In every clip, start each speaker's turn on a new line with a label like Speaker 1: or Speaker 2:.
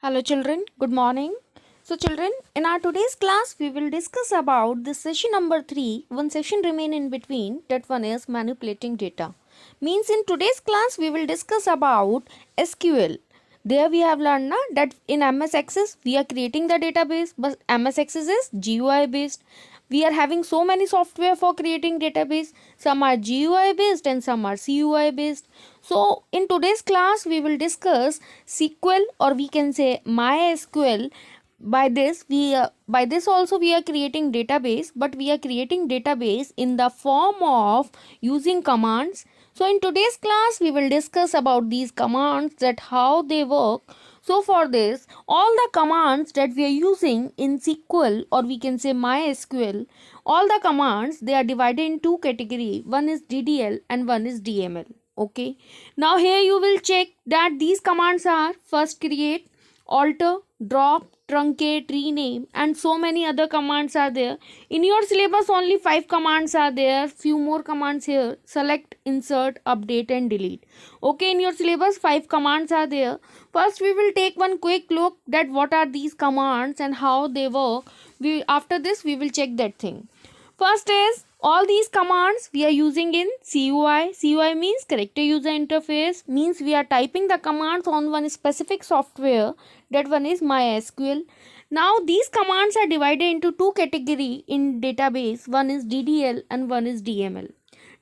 Speaker 1: Hello children, good morning. So children, in our today's class we will discuss about the session number 3. One session remain in between, that one is manipulating data. Means in today's class we will discuss about SQL. There we have learned that in MS Access we are creating the database, but MS Access is GUI based. We are having so many software for creating database. Some are GUI based and some are CUI based. So in today's class we will discuss SQL, or we can say MySQL. By this also we are creating database, but we are creating database in the form of using commands. So in today's class we will discuss about these commands, that how they work. So for this, all the commands that we are using in SQL, or we can say MySQL, all the commands, they are divided in two categories. One is DDL and one is DML. Okay. Now here you will check that these commands are: first create, alter, drop, truncate, rename, and so many other commands are there. In your syllabus only 5 commands are there. Few more commands here: select, insert, update and delete. Okay, in your syllabus 5 commands are there. First we will take one quick look that what are these commands and how they work. After this we will check that thing. First is, all these commands we are using in CUI. CUI means character user interface, means we are typing the commands on one specific software. That one is MySQL. Now these commands are divided into two categories in database. One is DDL and one is DML.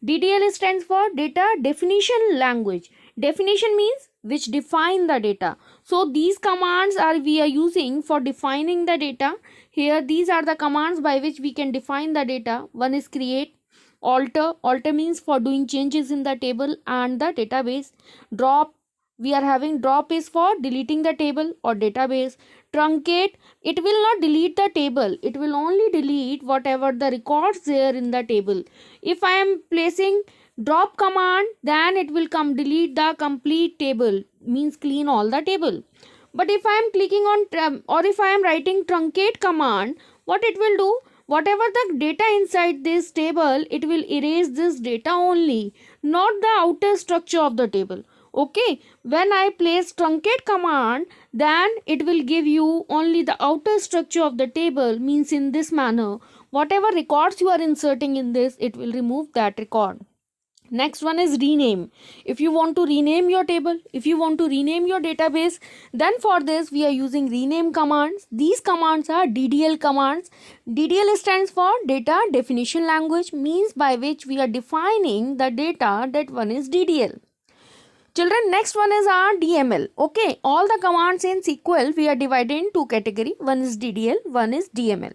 Speaker 1: DDL stands for data definition language. Definition means which define the data. So these commands we are using for defining the data. Here these are the commands by which we can define the data. One is create, alter. Alter means for doing changes in the table and the database. Drop, we are having drop is for deleting the table or database. Truncate, it will not delete the table, it will only delete whatever the records there in the table. If I am placing drop command, then it will come delete the complete table, means clean all the table. But if I am clicking on or if I am writing truncate command, what it will do, whatever the data inside this table, it will erase this data only, not the outer structure of the table. Okay, when I place truncate command, then it will give you only the outer structure of the table, means in this manner whatever records you are inserting in this, it will remove that record. Next one is rename. If you want to rename your table, if you want to rename your database, then for this we are using rename commands. These commands are DDL commands. DDL stands for data definition language, means by which we are defining the data. That one is DDL. Children, next one is our DML. Okay, all the commands in SQL we are divided in two categories. One is DDL, one is DML.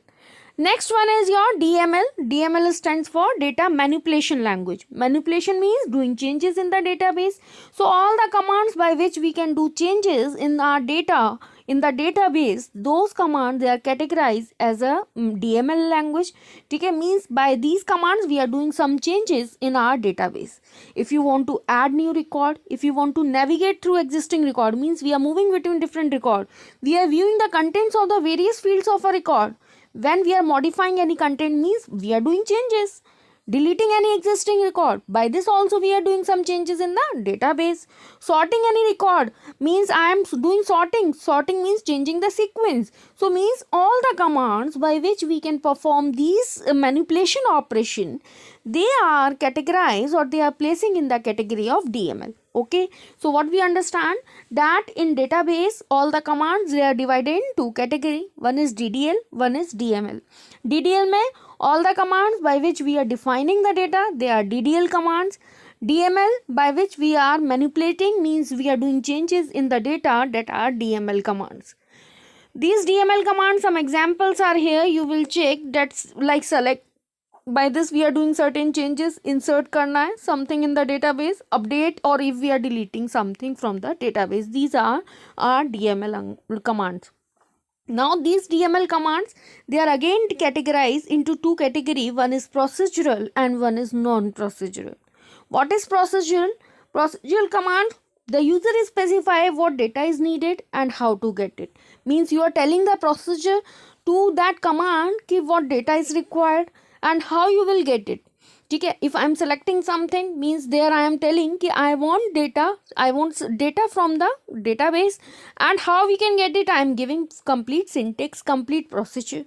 Speaker 1: Next one is your DML. DML stands for data manipulation language. Manipulation means doing changes in the database. So all the commands by which we can do changes in our data in the database, those commands, they are categorized as a DML language. Okay, means by these commands we are doing some changes in our database. If you want to add new record, if you want to navigate through existing record, means we are moving between different record, we are viewing the contents of the various fields of a record. When we are modifying any content, means we are doing changes. Deleting any existing record, by this also we are doing some changes in the database. Sorting any record, means I am doing sorting. Sorting means changing the sequence. So means all the commands by which we can perform these manipulation operation, they are categorized, or they are placing in the category of DML. Okay, so what we understand, that in database all the commands, they are divided in two categories. One is DDL, one is DML. DDL mein all the commands by which we are defining the data, they are DDL commands. DML by which we are manipulating, means we are doing changes in the data, that are DML commands. These DML commands, some examples are here. You will check, that's like select. By this we are doing certain changes. Insert karna hai something in the database. Update, or if we are deleting something from the database. These are our DML commands. Now these DML commands, they are again categorized into two categories. One is procedural and one is non-procedural. What is procedural? Procedural command, the user is specify what data is needed and how to get it. Means you are telling the procedure to that command ki what data is required and how you will get it. ठीक है. If I am selecting something means there I am telling कि I want data from the database, and how we can get it, I am giving complete syntax, complete procedure.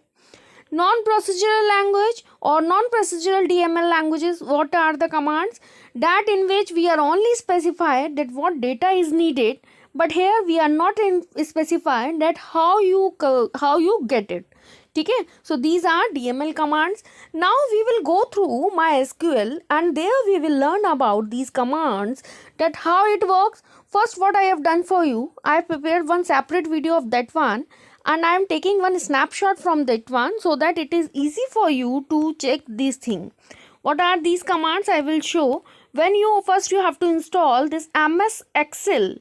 Speaker 1: Non-procedural language or non-procedural DML languages, what are the commands that in which we are only specified that what data is needed, but here we are not specified that how you get it. Okay, so these are DML commands. Now we will go through MySQL, and there we will learn about these commands, that how it works. First, what I have done for you, I have prepared one separate video of that one, and I am taking one snapshot from that one so that it is easy for you to check this thing. What are these commands? I will show. When you have to install this MySQL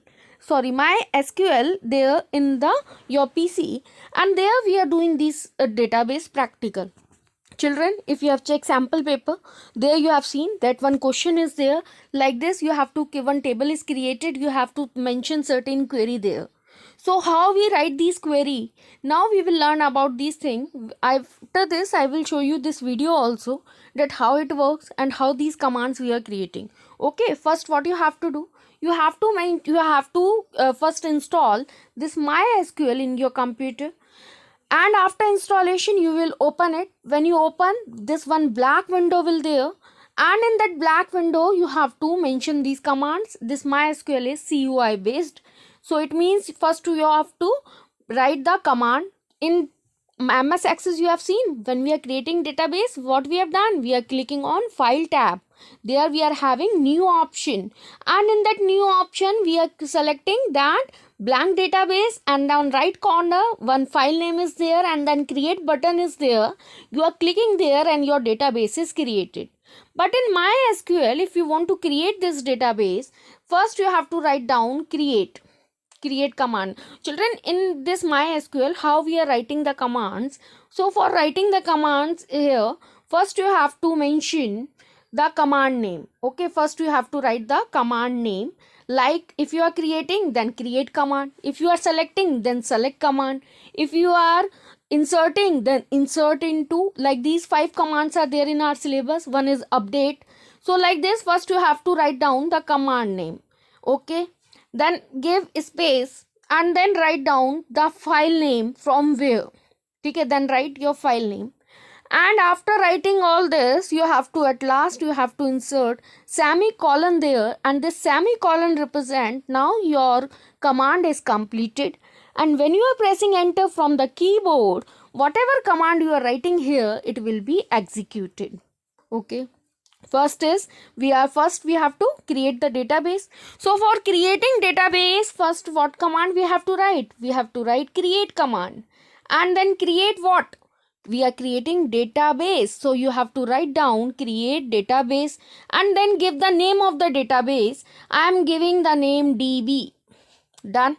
Speaker 1: there in your PC, and there we are doing this database practical. Children, if you have checked sample paper, there you have seen that one question is there like this. You have to, one table is created, you have to mention certain query there. So how we write these query, now we will learn about these things. After this I will show you this video also, that how it works and how these commands we are creating. Okay, first what you have to do, you have to first install this MySQL in your computer, and after installation you will open it. When you open, this one black window will there, and in that black window you have to mention these commands. This MySQL is CUI based, so it means first you have to write the command. In MS Access you have seen, when we are creating database, what we have done, we are clicking on file tab. There we are having new option, and in that new option we are selecting that blank database, and down right corner one file name is there, and then create button is there. You are clicking there and your database is created. But in MySQL, if you want to create this database, first you have to write down create command. Children, in this MySQL, how we are writing the commands? So for writing the commands here, first you have to mention the command name. Okay, first you have to write the command name. Like if you are creating, then create command. If you are selecting, then select command. If you are inserting, then insert into. Like these 5 commands are there in our syllabus. One is update. So like this, first you have to write down the command name. Okay, then give space and then write down the file name from where. Okay, then write your file name. And after writing all this, you have to, at last you have to insert semicolon there, and this semicolon represent now your command is completed. And when you are pressing enter from the keyboard, whatever command you are writing here, it will be executed. Okay, first we have to create the database. So for creating database, first what command we have to write? We have to write create command, and then create what? We are creating database, so you have to write down create database, and then give the name of the database. I am giving the name DB. Done.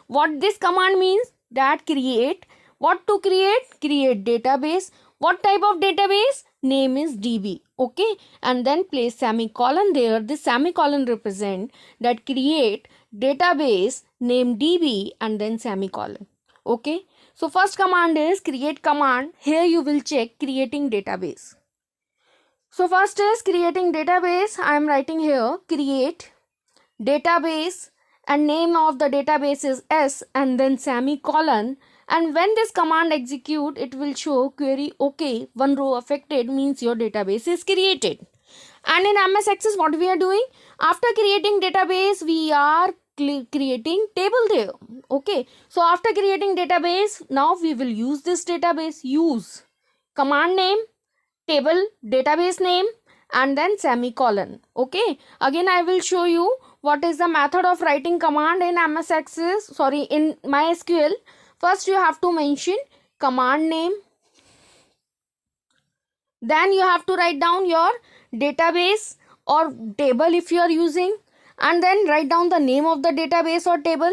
Speaker 1: What this command means? That create, what to create database. What type of database? Name is DB. Okay, and then place semicolon there. This semicolon represent that create database name DB, and then semicolon. Okay, so first command is create command. Here you will check creating database. So first is creating database. I am writing here create database, and name of the database is S, and then semicolon. And when this command execute, it will show query okay, one row affected, means your database is created. And in MS Access, what we are doing? After creating database, we are creating table there. Okay, so after creating database, now we will use this database. Use command name, table, database name, and then semicolon. Okay, again I will show you what is the method of writing command in MS Access, in MySQL. First you have to mention command name, then you have to write down your database or table if you are using, and then write down the name of the database or table,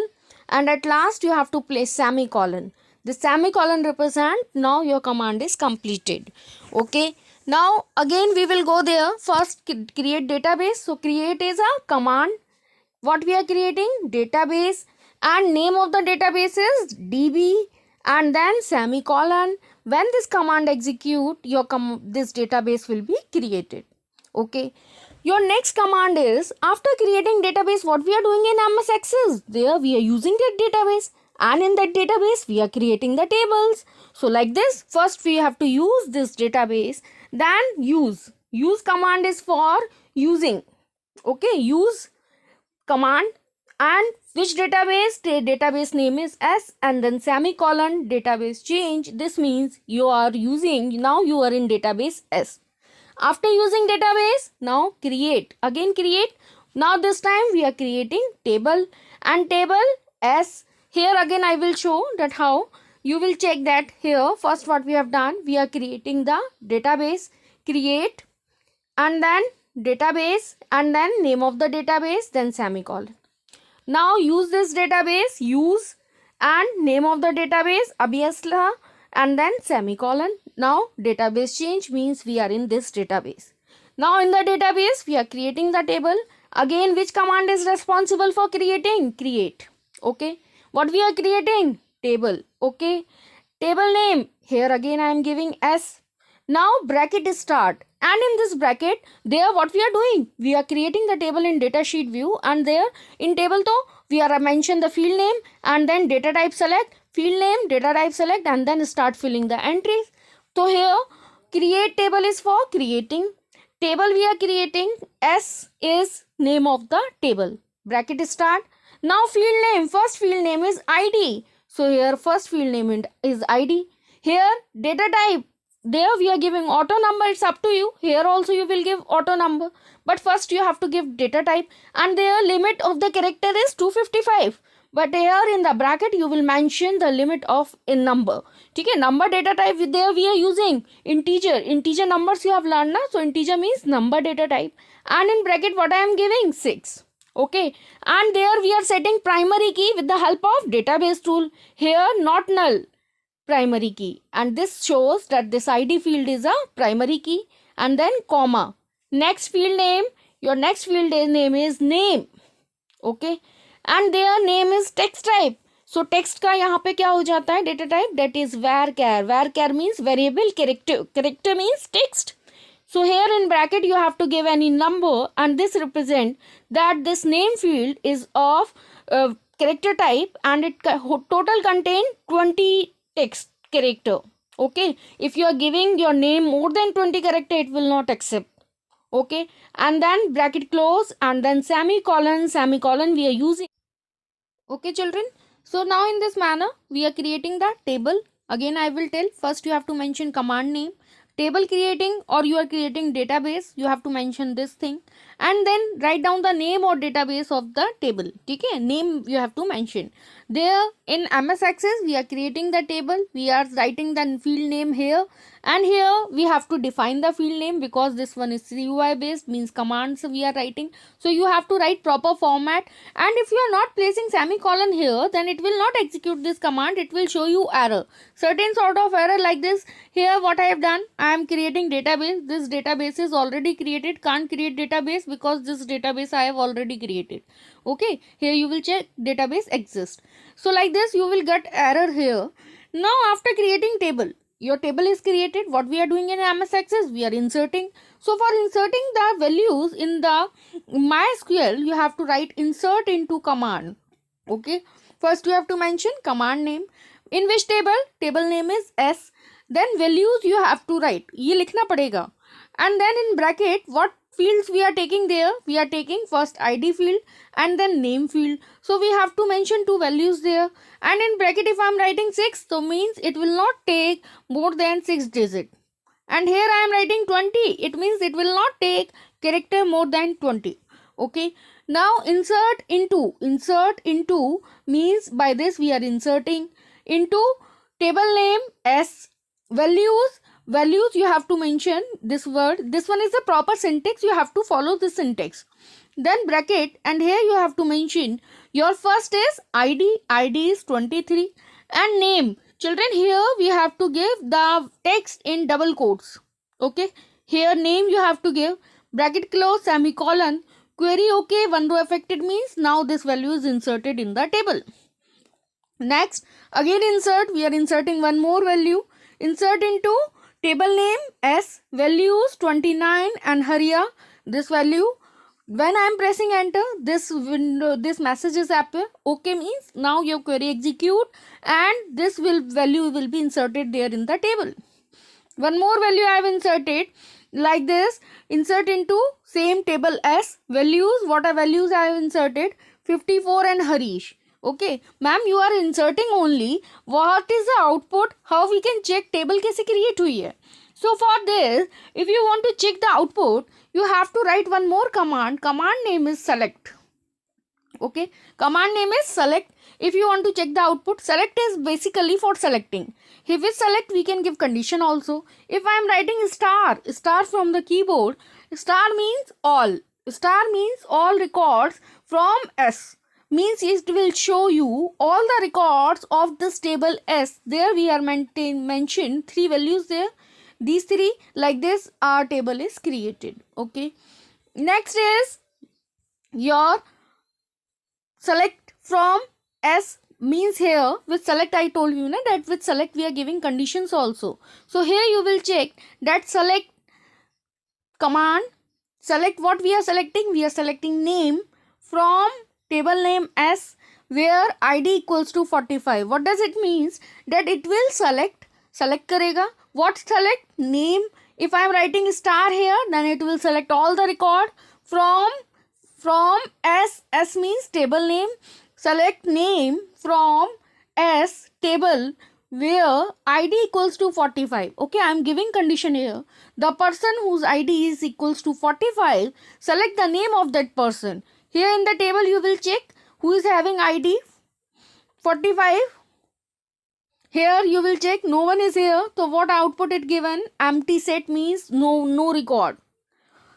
Speaker 1: and at last you have to place semicolon. The semicolon represent now your command is completed. Okay, now again we will go there. First create database. So create is a command. What we are creating? Database, and name of the database is DB, and then semicolon. When this command execute, your this database will be created. Okay. Your next command is, after creating database, what we are doing in MS Access? There we are using that database, and in that database we are creating the tables. So like this, first we have to use this database, then use command is for using. Okay, use command, and which database? The database name is S, and then semicolon, database change. This means you are using, now you are in database S. After using database, now create, again create. Now this time we are creating table, and table S. Here again I will show that how you will check that. Here first what we have done, we are creating the database, create, and then database, and then name of the database, then semicolon. Now use this database, use, and name of the database Abhyasla, and then semicolon. Now database change means we are in this database. Now in the database we are creating the table. Again, which command is responsible for creating? Create. Okay. What we are creating? Table. Okay. Table name. Here again I am giving S. Now bracket start, and in this bracket, there what we are doing? We are creating the table in datasheet view, and there in table though we are mention the field name, and then data type select, field name, data type select, and then start filling the entries. So here create table is for creating table, we are creating. S is name of the table, bracket start. Now field name, first field name is ID, so here first field name is ID. Here data type, there we are giving auto number, it's up to you. Here also you will give auto number, but first you have to give data type, and their limit of the character is 255, but here in the bracket you will mention the limit of in number. Okay, number data type, there we are using integer numbers you have learned na, so integer means number data type, and in bracket what I am giving 6. Okay, and there we are setting primary key with the help of database tool. Here not null, primary key, and this shows that this ID field is a primary key, and then comma. Next field name, your next field name is name. Okay, and their name is text type. So text का यहाँ पे क्या हो जाता है? Data type, that is varchar. Varchar means variable character. Character means text. So here in bracket you have to give any number, and this represent that this name field is of character type, and it total contain 20 text character. Okay, if you are giving your name more than 20 character, it will not accept. Okay, and then bracket close, and then semicolon we are using. Okay children, so now in this manner we are creating the table. Again I will tell, first you have to mention command name. Table creating, or you are creating database, you have to mention this thing, and then write down the name or database of the table. Okay, name you have to mention. There in MS Access we are creating the table, we are writing the field name here, and here we have to define the field name, because this one is CUI based, means commands we are writing, so you have to write proper format. And if you are not placing semicolon here, then it will not execute this command, it will show you error, certain sort of error like this. Here what I have done, I am creating database, this database is already created, can't create database because this database I have already created. Okay, here you will check database exists. So like this you will get error here. Now after creating table, your table is created, what we are doing in MS Access, we are inserting. So for inserting the values in the MySQL, you have to write insert into command. Okay, first you have to mention command name, in which table name is S, then values you have to write, ये लिखना पड़ेगा, and then in bracket what fields we are taking there, we are taking first ID field and then name field, so we have to mention two values there. And in bracket if I am writing 6, so means it will not take more than 6 digit, and here I am writing 20, it means it will not take character more than 20. Okay, now insert into means by this we are inserting into table name S, values you have to mention this word, this one is the proper syntax, you have to follow this syntax, then bracket, and here you have to mention your first is ID is 23, and name. Children, here we have to give the text in double quotes. Okay, here name you have to give, bracket close, semicolon, query okay, one row affected means now this value is inserted in the table. Next again insert, we are inserting one more value, insert into table name S, values 29 and Hariya, this value. When I am pressing enter, this window, this message is appear. Okay means now your query execute and this value will be inserted there in the table. One more value I have inserted like this. Insert into same table S, values. What are values I have inserted? 54 and Harish. Okay, ma'am, you are inserting only. What is the output? How we can check table कैसे create हुई है? So for this, if you want to check the output, you have to write one more command. Command name is select. Okay, command name is select. If you want to check the output, select is basically for selecting. Here with select we can give condition also. If I am writing star from the keyboard, star means all. Star means all records from S. Means it will show you all the records of this table S. There we are mentioned 3 values there. These 3, like this our table is created. Okay. Next is your select from S. Means here with select I told you that with select we are giving conditions also. So here you will check that select command, select what we are selecting. We are selecting name from table name S where ID equals to 45. What does it means? That it will select karega. What select? Name. If I am writing star here, then it will select all the record from S. S means table name. Select name from S table where ID equals to 45. Okay, I am giving condition here. The person whose ID is equals to 45, select the name of that person. Here in the table you will check who is having ID 45. Here you will check no one is here. So what output it given? Empty set means no record.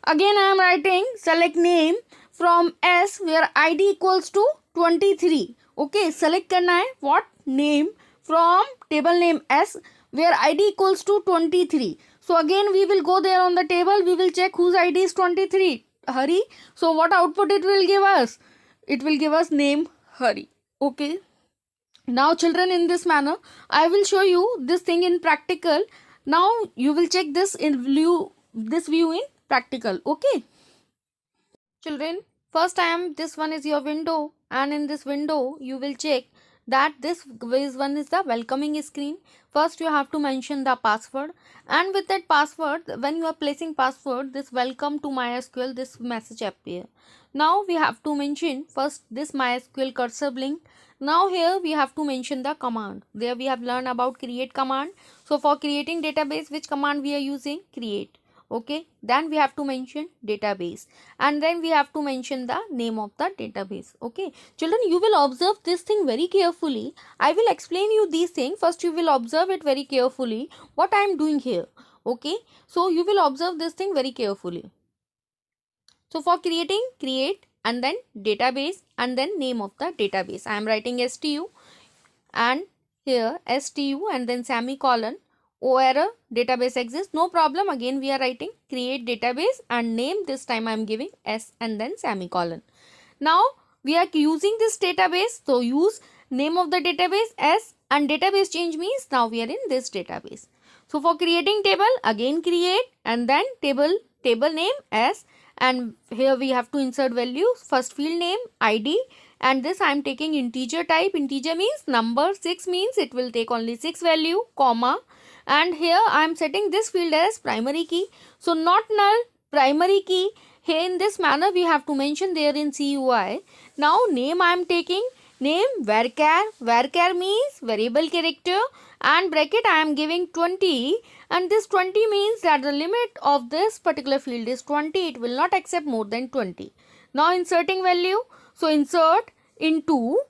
Speaker 1: Again I am writing select name from S where ID equals to 23. Okay, select करना है what? Name from table name S where ID equals to 23. So again we will go there on the table. We will check whose ID is 23. Hari. So what output it will give us? It will give us name Hari. Okay. Now children, in this manner I will show you this thing in practical. Now you will check this view in practical. Okay. Children, first this one is your window, and in this window you will check that this one is the welcoming screen. First you have to mention the password, and with that password, when you are placing password, this welcome to MySQL, this message appear. Now we have to mention first this MySQL cursor blink. Now here we have to mention the command. There we have learned about create command. So for creating database, which command we are using? Create. Okay, then we have to mention database, and then we have to mention the name of the database. Okay, children, you will observe this thing very carefully. I will explain you these things. First you will observe it very carefully what I am doing here. Okay, so you will observe this thing very carefully. So for creating, create, and then database, and then name of the database. I am writing STU, and here STU and then semicolon. Oh, error, database exists, no problem. Again we are writing create database and name. This time I am giving S and then semicolon. Now we are using this database, so use name of the database S, and database change means now we are in this database. So for creating table, again create, and then table name S, and here we have to insert values. First field name ID, and this I am taking integer type. Integer means number. 6 means it will take only 6 value, comma. And here I am setting this field as primary key. So not null, primary key. Here in this manner we have to mention there in CUI. Now name I am taking name varchar. Varchar means variable character, and bracket I am giving 20, and this 20 means that the limit of this particular field is 20. It will not accept more than 20. Now inserting value. So insert into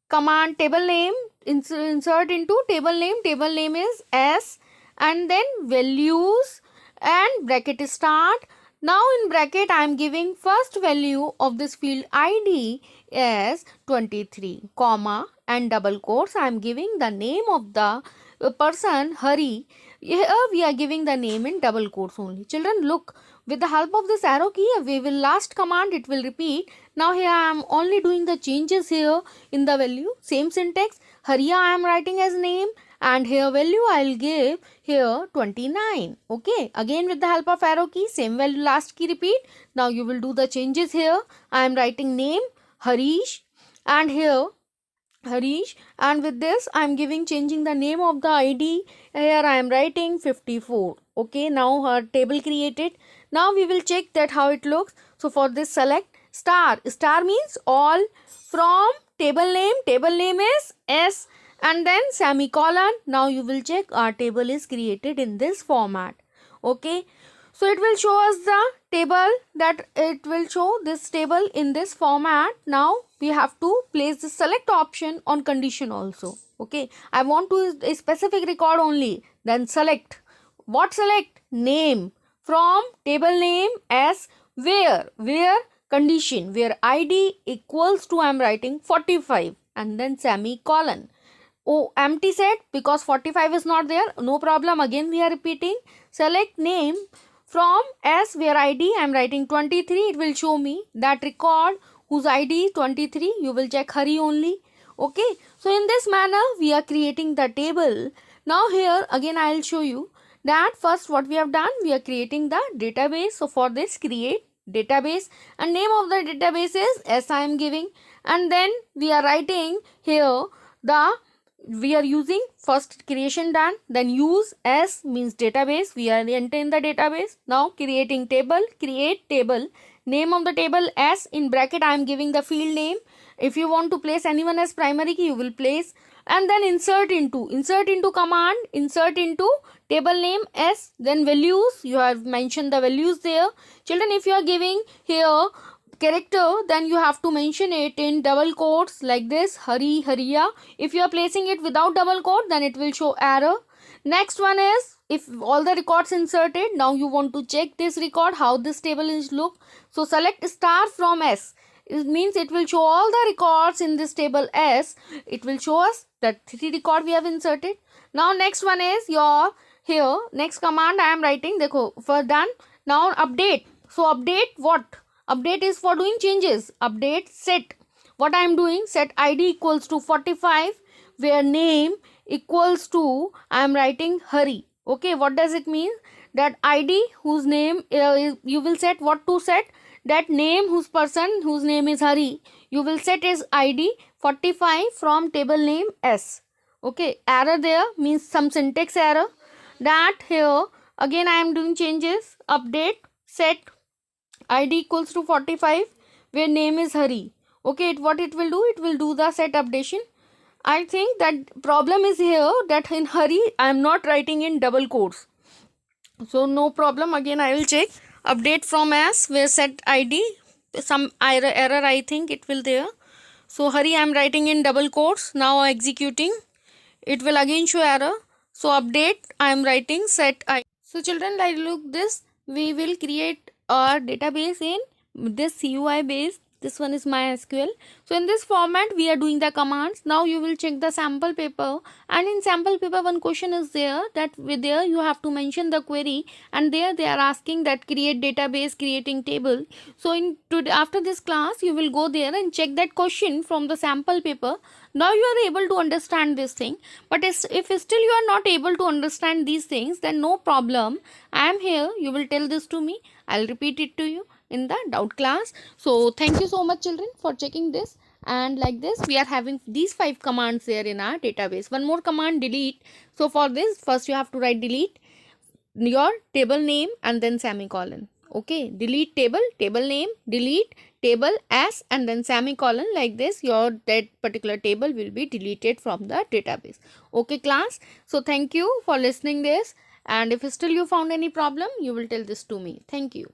Speaker 1: command table name, insert into table name is S, and then values and bracket start. Now in bracket I am giving first value of this field ID as 23, comma, and double quotes I am giving the name of the person Hari. Here we are giving the name in double quotes only. Children, look, with the help of this arrow key, we will last command, it will repeat. Now here I am only doing the changes here in the value. Same syntax. Hariya I am writing as name, and here value I'll give here 29. Okay, again with the help of arrow key, same value last key repeat. Now you will do the changes here. I am writing name Harish, and here Harish, and with this I am changing the name of the ID. Here I am writing 54. Okay, now her table created. Now we will check that how it looks. So for this select star. Star means all from table name is S, and then semicolon. Now you will check our table is created in this format. Okay, so it will show us the table, that it will show this table in this format. Now we have to place the select option on condition also. Okay, I want to a specific record only, then select. What select? Name from table name as where condition, where ID equals to, I am writing 45 and then semicolon. Oh, empty set because 45 is not there, no problem, again we are repeating. Select name from S where ID I am writing 23. It will show me that record whose ID is 23. You will check Hari only. Okay, so in this manner we are creating the table. Now here again I will show you that first what we have done, we are creating the database. So for this create database, and name of the database is S I am giving, and then we are writing here we are using first creation done, then use S means database, we are entering the database. Now creating table, create table, name of the table S, in bracket I am giving the field name. If you want to place anyone as primary key, you will place, and then insert into command, insert into table name S, then values, you have mentioned the values there. Children, if you are giving here character, then you have to mention it in double quotes like this, Hari, Hariya. If you are placing it without double quote, then it will show error. Next one is, if all the records inserted, now you want to check this record, how this table is look. So select star from S. It means it will show all the records in this table S. It will show us that 3 record we have inserted. Now next one is your here next command I am writing. Dekho, for done. Now update. So update what? Update is for doing changes. Update set. What I am doing? Set ID equals to 45, where name equals to, I am writing Hari. Okay, what does it mean? That ID whose name you will set, what to set? That name whose person whose name is Hari, you will set his ID 45 from table name S. Okay, error there means some syntax error. That here again I am doing changes. Update set ID equals to 45, where name is Hari. Okay, what it will do? It will do the set updation. I think that problem is here that in Hari I am not writing in double quotes. So no problem. Again I will check. Update from S where set ID. Some error I think it will there. So Hari I am writing in double quotes. Now executing. It will again show error. So update I am writing set ID. So children, like look this. We will create our database in this CUI base. This one is MySQL. So in this format we are doing the commands. Now you will check the sample paper, and in sample paper one question is there, that with there you have to mention the query, and there they are asking that create database, creating table. So after this class you will go there and check that question from the sample paper. Now you are able to understand this thing, but if still you are not able to understand these things, then no problem. I am here, you will tell this to me, I'll repeat it to you in the doubt class. So thank you so much children for checking this. And like this we are having these 5 commands there in our database. One more command, delete. So for this first you have to write delete your table name and then semicolon. Okay, delete table, table name, delete table S, and then semicolon. Like this your that particular table will be deleted from the database. Okay class, so thank you for listening this, and if still you found any problem, you will tell this to me. Thank you.